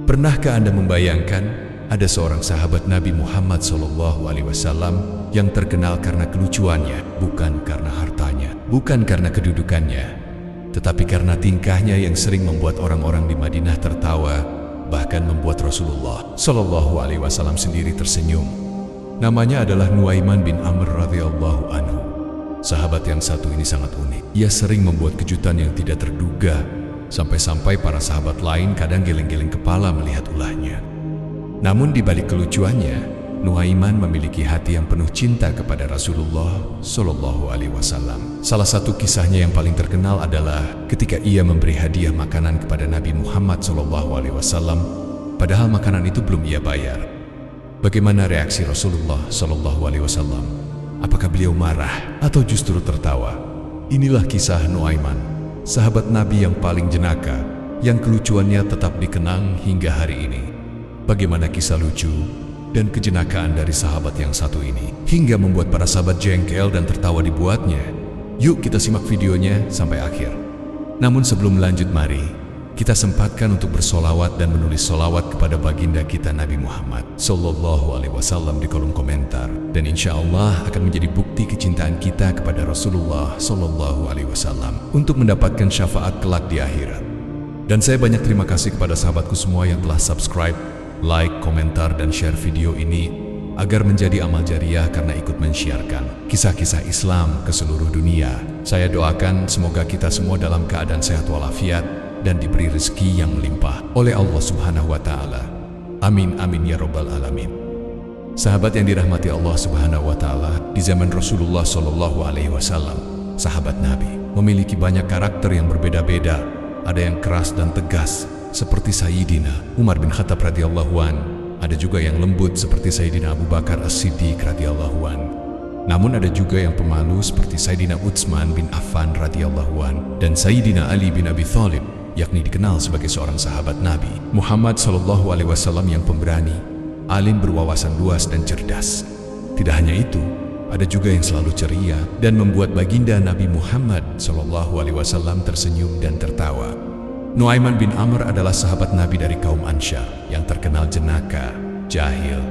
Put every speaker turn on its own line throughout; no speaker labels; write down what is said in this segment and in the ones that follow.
Pernahkah Anda membayangkan ada seorang sahabat Nabi Muhammad SAW yang terkenal karena kelucuannya, bukan karena hartanya, bukan karena kedudukannya, tetapi karena tingkahnya yang sering membuat orang-orang di Madinah tertawa, bahkan membuat Rasulullah SAW sendiri tersenyum. Namanya adalah Nuaiman bin Amr radhiyallahu anhu. Sahabat yang satu ini sangat unik. Ia sering membuat kejutan yang tidak terduga, sampai-sampai para sahabat lain kadang geleng-geleng kepala melihat ulahnya. Namun di balik kelucuannya, Nuaiman memiliki hati yang penuh cinta kepada Rasulullah SAW. Salah satu kisahnya yang paling terkenal adalah ketika ia memberi hadiah makanan kepada Nabi Muhammad SAW, padahal makanan itu belum ia bayar. Bagaimana reaksi Rasulullah SAW? Apakah beliau marah atau justru tertawa? Inilah kisah Nuaiman, sahabat Nabi yang paling jenaka, yang kelucuannya tetap dikenang hingga hari ini. Bagaimana kisah lucu dan kejenakaan dari sahabat yang satu ini, hingga membuat para sahabat jengkel dan tertawa dibuatnya. Yuk kita simak videonya sampai akhir. Namun sebelum lanjut, mari kita sempatkan untuk bersolawat dan menulis solawat kepada baginda kita Nabi Muhammad SAW di kolom komentar. Dan insya Allah akan menjadi bukti kecintaan kita kepada Rasulullah SAW untuk mendapatkan syafaat kelak di akhirat. Dan saya banyak terima kasih kepada sahabatku semua yang telah subscribe, like, komentar, dan share video ini agar menjadi amal jariah karena ikut men-syiarkan kisah-kisah Islam ke seluruh dunia. Saya doakan semoga kita semua dalam keadaan sehat walafiat dan diberi rezeki yang melimpah oleh Allah Subhanahu wa Ta'ala. Amin amin ya Rabbal alamin. Sahabat yang dirahmati Allah Subhanahu wa Ta'ala, di zaman Rasulullah SAW, sahabat Nabi memiliki banyak karakter yang berbeda-beda. Ada yang keras dan tegas seperti Sayyidina Umar bin Khattab radhiyallahu an. Ada juga yang lembut seperti Sayyidina Abu Bakar As-Siddiq radhiyallahu an. Namun ada juga yang pemalu seperti Sayyidina Utsman bin Affan radhiyallahu an dan Sayyidina Ali bin Abi Thalib, yakni dikenal sebagai seorang sahabat Nabi Muhammad SAW yang pemberani, alim, berwawasan luas dan cerdas. Tidak hanya itu, ada juga yang selalu ceria dan membuat baginda Nabi Muhammad SAW tersenyum dan tertawa. Nuaiman bin Amr adalah sahabat Nabi dari kaum Ansyar yang terkenal jenaka, jahil,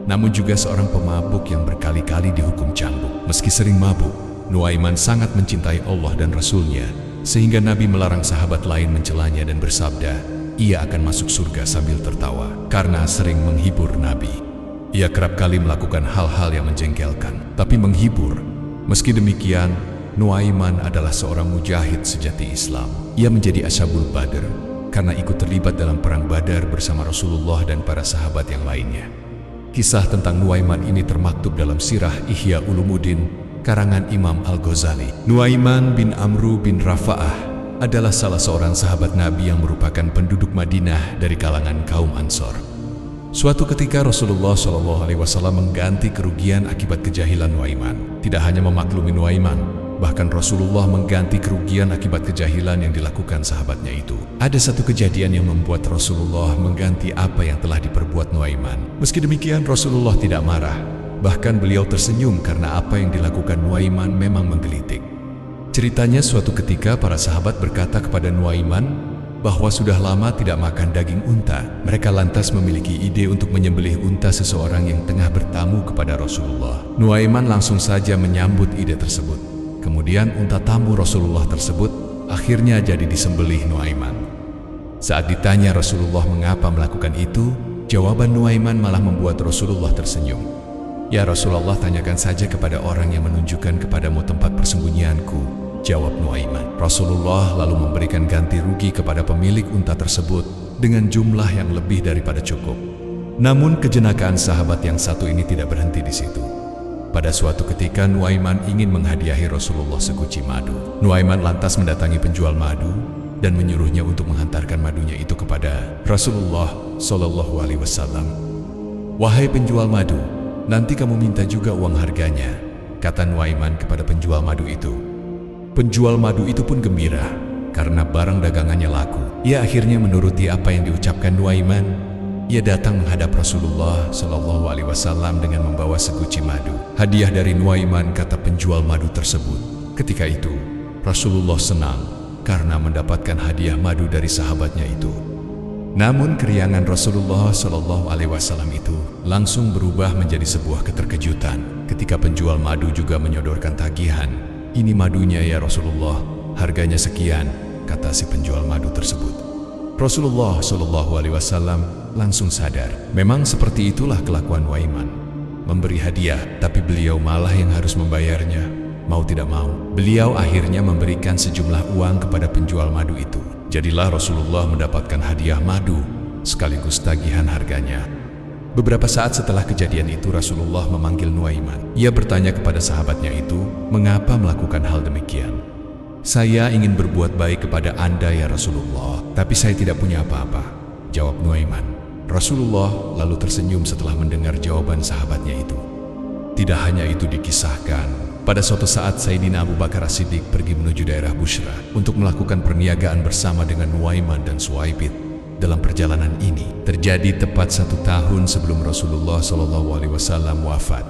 namun juga seorang pemabuk yang berkali-kali dihukum cambuk. Meski sering mabuk, Nuaiman sangat mencintai Allah dan Rasul-Nya, sehingga Nabi melarang sahabat lain mencelanya dan bersabda, ia akan masuk surga sambil tertawa karena sering menghibur Nabi. Ia kerap kali melakukan hal-hal yang menjengkelkan, tapi menghibur. Meski demikian, Nuaiman adalah seorang mujahid sejati Islam. Ia menjadi Ashabul Badr karena ikut terlibat dalam perang Badar bersama Rasulullah dan para sahabat yang lainnya. Kisah tentang Nuaiman ini termaktub dalam Sirah Ihya Ulumuddin karangan Imam Al-Ghazali. Nuaiman bin Amru bin Rafa'ah adalah salah seorang sahabat Nabi yang merupakan penduduk Madinah dari kalangan kaum Ansor. Suatu ketika Rasulullah SAW mengganti kerugian akibat kejahilan Nuaiman. Tidak hanya memaklumi Nuaiman, bahkan Rasulullah mengganti kerugian akibat kejahilan yang dilakukan sahabatnya itu. Ada satu kejadian yang membuat Rasulullah mengganti apa yang telah diperbuat Nuaiman. Meski demikian, Rasulullah tidak marah. Bahkan beliau tersenyum karena apa yang dilakukan Nuaiman memang menggelitik. Ceritanya, suatu ketika para sahabat berkata kepada Nuaiman bahwa sudah lama tidak makan daging unta. Mereka lantas memiliki ide untuk menyembelih unta seseorang yang tengah bertamu kepada Rasulullah. Nuaiman langsung saja menyambut ide tersebut. Kemudian unta tamu Rasulullah tersebut akhirnya jadi disembelih Nuaiman. Saat ditanya Rasulullah mengapa melakukan itu, jawaban Nuaiman malah membuat Rasulullah tersenyum. Ya Rasulullah, tanyakan saja kepada orang yang menunjukkan kepadamu tempat persembunyianku, jawab Nuaiman. Rasulullah lalu memberikan ganti rugi kepada pemilik unta tersebut dengan jumlah yang lebih daripada cukup. Namun kejenakaan sahabat yang satu ini tidak berhenti di situ. Pada suatu ketika Nuaiman ingin menghadiahi Rasulullah seguci madu. Nuaiman lantas mendatangi penjual madu dan menyuruhnya untuk menghantarkan madunya itu kepada Rasulullah SAW. Wahai penjual madu, nanti kamu minta juga uang harganya, kata Nuaiman kepada penjual madu itu. Penjual madu itu pun gembira karena barang dagangannya laku. Ia akhirnya menuruti apa yang diucapkan Nuaiman. Ia datang menghadap Rasulullah SAW dengan membawa seguci madu. Hadiah dari Nuaiman, kata penjual madu tersebut. Ketika itu, Rasulullah senang karena mendapatkan hadiah madu dari sahabatnya itu. Namun keriangan Rasulullah Shallallahu Alaihi Wasallam itu langsung berubah menjadi sebuah keterkejutan ketika penjual madu juga menyodorkan tagihan. "Ini madunya ya Rasulullah, harganya sekian," kata si penjual madu tersebut. Rasulullah Shallallahu Alaihi Wasallam langsung sadar, memang seperti itulah kelakuan Nuaiman. Memberi hadiah, tapi beliau malah yang harus membayarnya. Mau tidak mau, beliau akhirnya memberikan sejumlah uang kepada penjual madu itu. Jadilah Rasulullah mendapatkan hadiah madu sekaligus tagihan harganya. Beberapa saat setelah kejadian itu, Rasulullah memanggil Nuaiman. Ia bertanya kepada sahabatnya itu, "Mengapa melakukan hal demikian?" "Saya ingin berbuat baik kepada Anda ya Rasulullah, tapi saya tidak punya apa-apa," jawab Nuaiman. Rasulullah lalu tersenyum setelah mendengar jawaban sahabatnya itu. Tidak hanya itu dikisahkan, pada suatu saat Sayyidina Abu Bakar As-Siddiq pergi menuju daerah Busra untuk melakukan perniagaan bersama dengan Nuaiman dan Suwaibid. Dalam perjalanan ini terjadi tepat 1 tahun sebelum Rasulullah SAW wafat.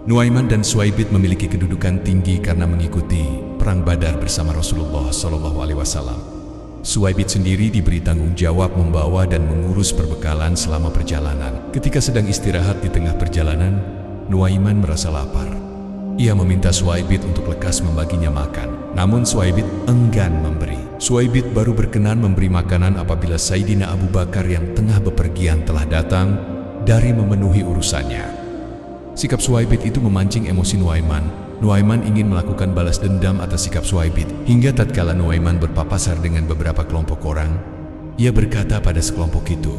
Nuaiman dan Suwaibid memiliki kedudukan tinggi karena mengikuti perang Badar bersama Rasulullah SAW. Suwaibid sendiri diberi tanggung jawab membawa dan mengurus perbekalan selama perjalanan. Ketika sedang istirahat di tengah perjalanan, Nuaiman merasa lapar. Ia meminta Suwaibid untuk lekas membaginya makan. Namun Suwaibid enggan memberi. Suwaibid baru berkenan memberi makanan apabila Sayyidina Abu Bakar yang tengah bepergian telah datang dari memenuhi urusannya. Sikap Suwaibid itu memancing emosi Nuaiman. Nuaiman ingin melakukan balas dendam atas sikap Suwaibid. Hingga tatkala Nuaiman berpapasan dengan beberapa kelompok orang, ia berkata pada sekelompok itu,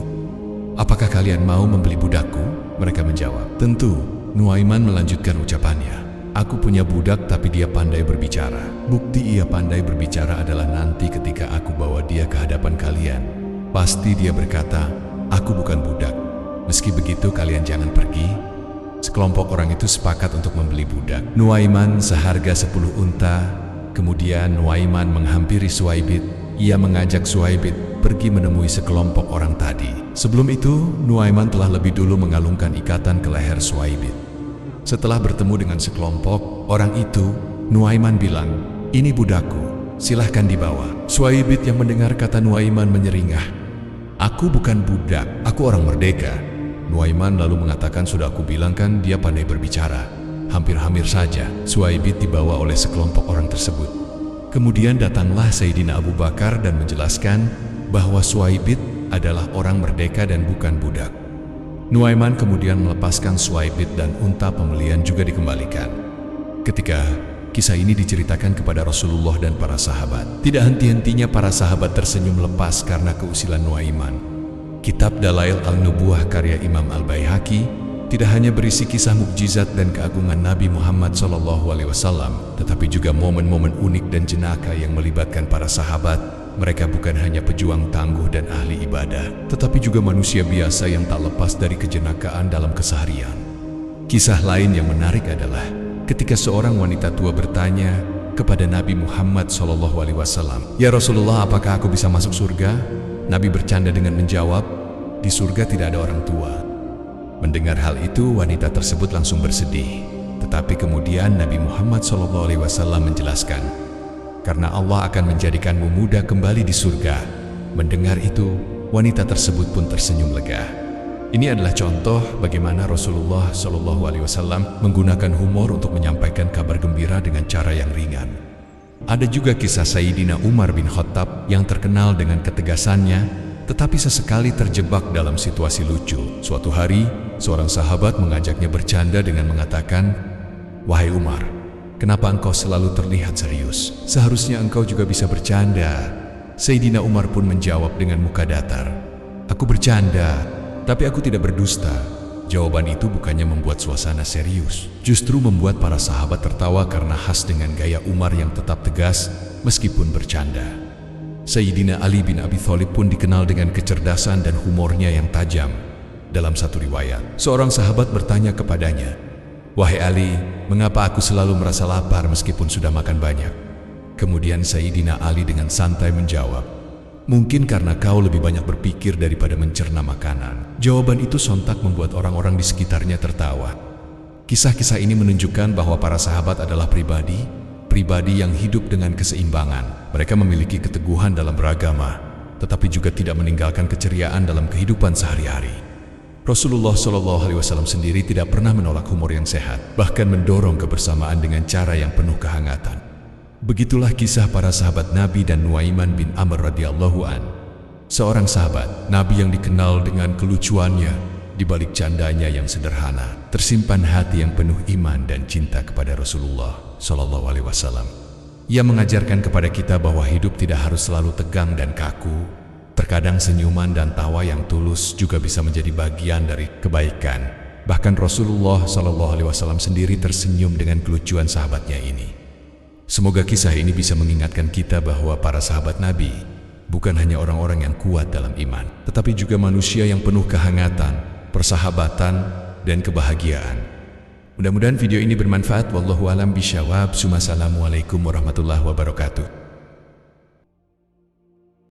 "Apakah kalian mau membeli budakku?" Mereka menjawab, "Tentu." Nuaiman melanjutkan ucapannya, "Aku punya budak tapi dia pandai berbicara. Bukti ia pandai berbicara adalah nanti ketika aku bawa dia ke hadapan kalian. Pasti dia berkata, 'Aku bukan budak.' Meski begitu kalian jangan pergi." Sekelompok orang itu sepakat untuk membeli budak Nuaiman seharga 10 unta. Kemudian Nuaiman menghampiri Suwaibid. Ia mengajak Suwaibid pergi menemui sekelompok orang tadi. Sebelum itu, Nuaiman telah lebih dulu mengalungkan ikatan ke leher Suwaibid. Setelah bertemu dengan sekelompok orang itu, Nuaiman bilang, "Ini budakku, silahkan dibawa." Suwaibid yang mendengar kata Nuaiman menyeringah, "Aku bukan budak, aku orang merdeka." Nuaiman lalu mengatakan, "Sudah aku bilang kan dia pandai berbicara." Hampir-hampir saja Suwaibid dibawa oleh sekelompok orang tersebut. Kemudian datanglah Sayyidina Abu Bakar dan menjelaskan bahwa Suwaibid adalah orang merdeka dan bukan budak. Nuaiman kemudian melepaskan Suwaibid dan unta pembelian juga dikembalikan. Ketika kisah ini diceritakan kepada Rasulullah dan para sahabat, tidak henti-hentinya para sahabat tersenyum lepas karena keusilan Nuaiman. Kitab Dalail Al-Nubuwah karya Imam Al-Baihaqi tidak hanya berisi kisah mukjizat dan keagungan Nabi Muhammad SAW, tetapi juga momen-momen unik dan jenaka yang melibatkan para sahabat. Mereka bukan hanya pejuang tangguh dan ahli ibadah, tetapi juga manusia biasa yang tak lepas dari kejenakaan dalam keseharian. Kisah lain yang menarik adalah ketika seorang wanita tua bertanya kepada Nabi Muhammad SAW, "Ya Rasulullah, apakah aku bisa masuk surga?" Nabi bercanda dengan menjawab, "Di surga tidak ada orang tua." Mendengar hal itu, wanita tersebut langsung bersedih. Tetapi kemudian Nabi Muhammad SAW menjelaskan, "Karena Allah akan menjadikanmu muda kembali di surga." Mendengar itu, wanita tersebut pun tersenyum lega. Ini adalah contoh bagaimana Rasulullah SAW menggunakan humor untuk menyampaikan kabar gembira dengan cara yang ringan. Ada juga kisah Sayyidina Umar bin Khattab yang terkenal dengan ketegasannya, tetapi sesekali terjebak dalam situasi lucu. Suatu hari, seorang sahabat mengajaknya bercanda dengan mengatakan, "Wahai Umar, kenapa engkau selalu terlihat serius? Seharusnya engkau juga bisa bercanda." Sayyidina Umar pun menjawab dengan muka datar, "Aku bercanda, tapi aku tidak berdusta." Jawaban itu bukannya membuat suasana serius, justru membuat para sahabat tertawa karena khas dengan gaya Umar yang tetap tegas meskipun bercanda. Sayyidina Ali bin Abi Thalib pun dikenal dengan kecerdasan dan humornya yang tajam. Dalam satu riwayat, seorang sahabat bertanya kepadanya, "Wahai Ali, mengapa aku selalu merasa lapar meskipun sudah makan banyak?" Kemudian Sayyidina Ali dengan santai menjawab, "Mungkin karena kau lebih banyak berpikir daripada mencerna makanan." Jawaban itu sontak membuat orang-orang di sekitarnya tertawa. Kisah-kisah ini menunjukkan bahwa para sahabat adalah pribadi yang hidup dengan keseimbangan. Mereka memiliki keteguhan dalam beragama, tetapi juga tidak meninggalkan keceriaan dalam kehidupan sehari-hari. Rasulullah SAW sendiri tidak pernah menolak humor yang sehat, bahkan mendorong kebersamaan dengan cara yang penuh kehangatan. Begitulah kisah para sahabat Nabi dan Nuaiman bin Amr radhiyallahu an, seorang sahabat Nabi yang dikenal dengan kelucuannya. Di balik candanya yang sederhana, tersimpan hati yang penuh iman dan cinta kepada Rasulullah SAW. Ia mengajarkan kepada kita bahwa hidup tidak harus selalu tegang dan kaku. Terkadang senyuman dan tawa yang tulus juga bisa menjadi bagian dari kebaikan. Bahkan Rasulullah SAW sendiri tersenyum dengan kelucuan sahabatnya ini. Semoga kisah ini bisa mengingatkan kita bahwa para sahabat Nabi bukan hanya orang-orang yang kuat dalam iman, tetapi juga manusia yang penuh kehangatan, persahabatan, dan kebahagiaan. Mudah-mudahan video ini bermanfaat. Wallahu a'lam bishawab. Assalamualaikum warahmatullahi wabarakatuh.